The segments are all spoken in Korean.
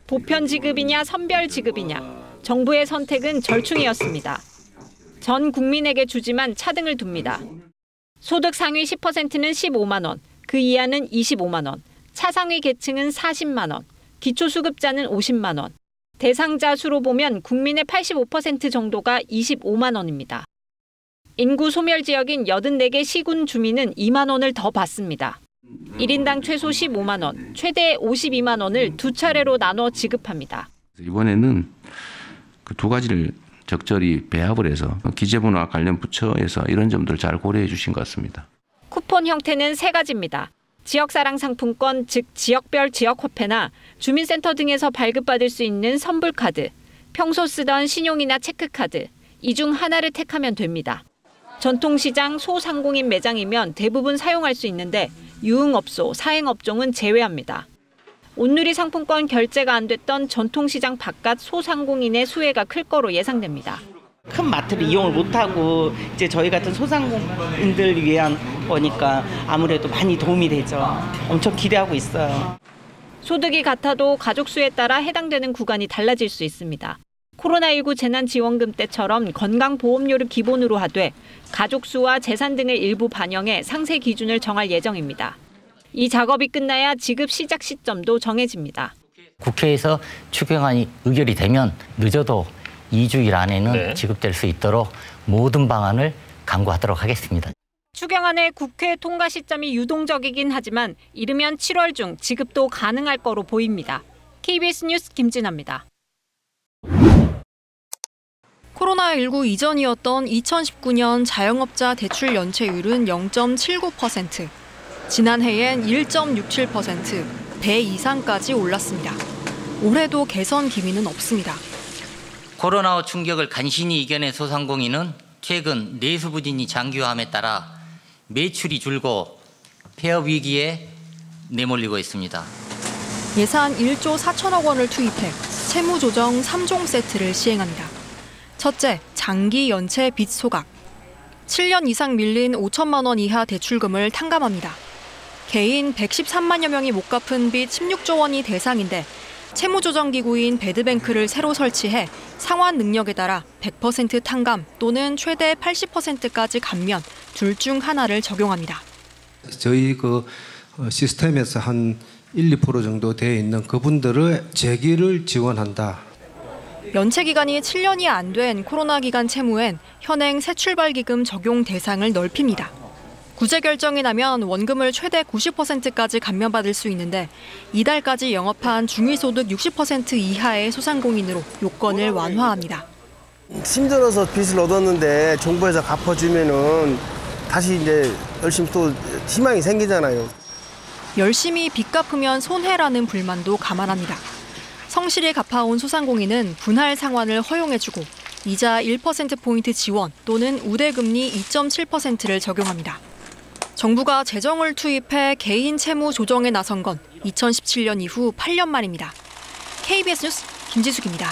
보편 지급이냐 선별 지급이냐, 정부의 선택은 절충이었습니다. 전 국민에게 주지만 차등을 둡니다. 소득 상위 10%는 15만 원, 그 이하는 25만 원, 차상위 계층은 40만 원, 기초수급자는 50만 원. 대상자 수로 보면 국민의 85% 정도가 25만 원입니다. 인구 소멸 지역인 84개 시군 주민은 2만 원을 더 받습니다. 1인당 최소 15만 원, 최대 52만 원을 두 차례로 나눠 지급합니다. 이번에는 그 두 가지를 적절히 배합을 해서 기재부나 관련 부처에서 이런 점들을 잘 고려해 주신 것 같습니다. 쿠폰 형태는 세 가지입니다. 지역사랑 상품권, 즉 지역별 지역화폐나 주민센터 등에서 발급받을 수 있는 선불카드, 평소 쓰던 신용이나 체크카드, 이 중 하나를 택하면 됩니다. 전통시장 소상공인 매장이면 대부분 사용할 수 있는데 유흥업소, 사행업종은 제외합니다. 온누리 상품권 결제가 안 됐던 전통시장 바깥 소상공인의 수혜가 클 거로 예상됩니다. 큰 마트를 이용을 못하고 이제 저희 같은 소상공인들 위한 거니까 아무래도 많이 도움이 되죠. 엄청 기대하고 있어요. 소득이 같아도 가족 수에 따라 해당되는 구간이 달라질 수 있습니다. 코로나19 재난지원금 때처럼 건강보험료를 기본으로 하되 가족 수와 재산 등을 일부 반영해 상세 기준을 정할 예정입니다. 이 작업이 끝나야 지급 시작 시점도 정해집니다. 국회에서 추경안이 의결이 되면 늦어도 2주일 안에는 지급될 수 있도록 모든 방안을 강구하도록 하겠습니다. 추경안의 국회 통과 시점이 유동적이긴 하지만 이르면 7월 중 지급도 가능할 거로 보입니다. KBS 뉴스 김진아입니다. 코로나19 이전이었던 2019년 자영업자 대출 연체율은 0.79%, 지난해엔 1.67%, 배 이상까지 올랐습니다. 올해도 개선 기미는 없습니다. 코로나 충격을 간신히 이겨낸 소상공인은 최근 내수 부진이 장기화함에 따라 매출이 줄고 폐업 위기에 내몰리고 있습니다. 예산 1조 4천억 원을 투입해 채무조정 3종 세트를 시행합니다. 첫째, 장기 연체 빚 소각. 7년 이상 밀린 5천만 원 이하 대출금을 탕감합니다. 개인 113만여 명이 못 갚은 빚 16조 원이 대상인데 채무조정기구인 배드뱅크를 새로 설치해 상환 능력에 따라 100% 탕감 또는 최대 80%까지 감면 둘 중 하나를 적용합니다. 저희 시스템에서 한 1~2% 정도 되어 있는 그분들의 재기를 지원한다. 연체 기간이 7년이 안 된 코로나 기간 채무엔 현행 새출발기금 적용 대상을 넓힙니다. 구제 결정이 나면 원금을 최대 90%까지 감면받을 수 있는데 이달까지 영업한 중위소득 60% 이하의 소상공인으로 요건을 완화합니다. 힘들어서 빚을 얻었는데 정부에서 갚아주면은 다시 이제 열심히 또 희망이 생기잖아요. 열심히 빚 갚으면 손해라는 불만도 감안합니다. 성실히 갚아온 소상공인은 분할 상환을 허용해주고 이자 1%포인트 지원 또는 우대금리 2.7%를 적용합니다. 정부가 재정을 투입해 개인 채무 조정에 나선 건 2017년 이후 8년 만입니다. KBS 뉴스 김지숙입니다.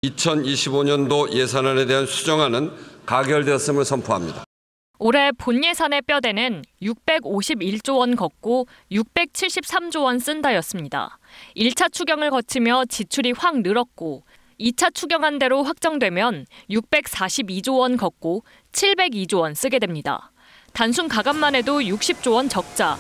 2025년도 예산안에 대한 수정안은 가결되었음을 선포합니다. 올해 본 예산의 뼈대는 651조 원 걷고 673조 원 쓴다였습니다. 1차 추경을 거치며 지출이 확 늘었고 2차 추경안대로 확정되면 642조 원 걷고 702조 원 쓰게 됩니다. 단순 가감만 해도 60조 원 적자.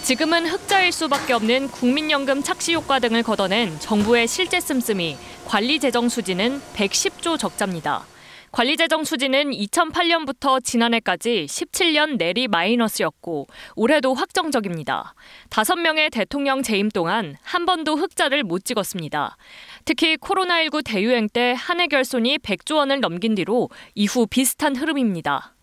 지금은 흑자일 수밖에 없는 국민연금 착시 효과 등을 걷어낸 정부의 실제 씀씀이 관리 재정 수지는 110조 적자입니다. 관리 재정 수지는 2008년부터 지난해까지 17년 내리 마이너스였고 올해도 확정적입니다. 5명의 대통령 재임 동안 한 번도 흑자를 못 찍었습니다. 특히 코로나19 대유행 때 한 해 결손이 100조 원을 넘긴 뒤로 이후 비슷한 흐름입니다.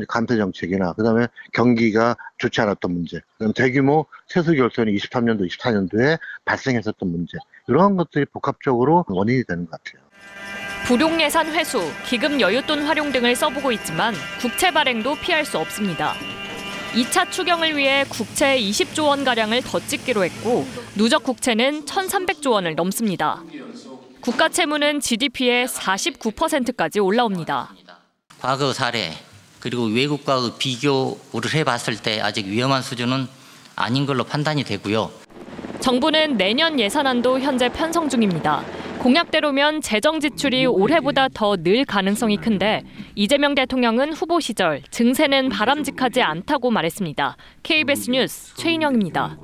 감세 정책이나 그다음에 경기가 좋지 않았던 문제, 그다음 대규모 세수 결손이 23년도, 24년도에 발생했었던 문제, 이런 것들이 복합적으로 원인이 되는 것 같아요. 불용 예산 회수, 기금 여윳돈 활용 등을 써보고 있지만 국채 발행도 피할 수 없습니다. 2차 추경을 위해 국채 20조 원가량을 더 찍기로 했고 누적 국채는 1,300조 원을 넘습니다. 국가 채무는 GDP의 49%까지 올라옵니다. 과거 사례 그리고 외국과의 비교를 해봤을 때 아직 위험한 수준은 아닌 걸로 판단이 되고요. 정부는 내년 예산안도 현재 편성 중입니다. 공약대로면 재정 지출이 올해보다 더 늘 가능성이 큰데 이재명 대통령은 후보 시절 증세는 바람직하지 않다고 말했습니다. KBS 뉴스 최인영입니다.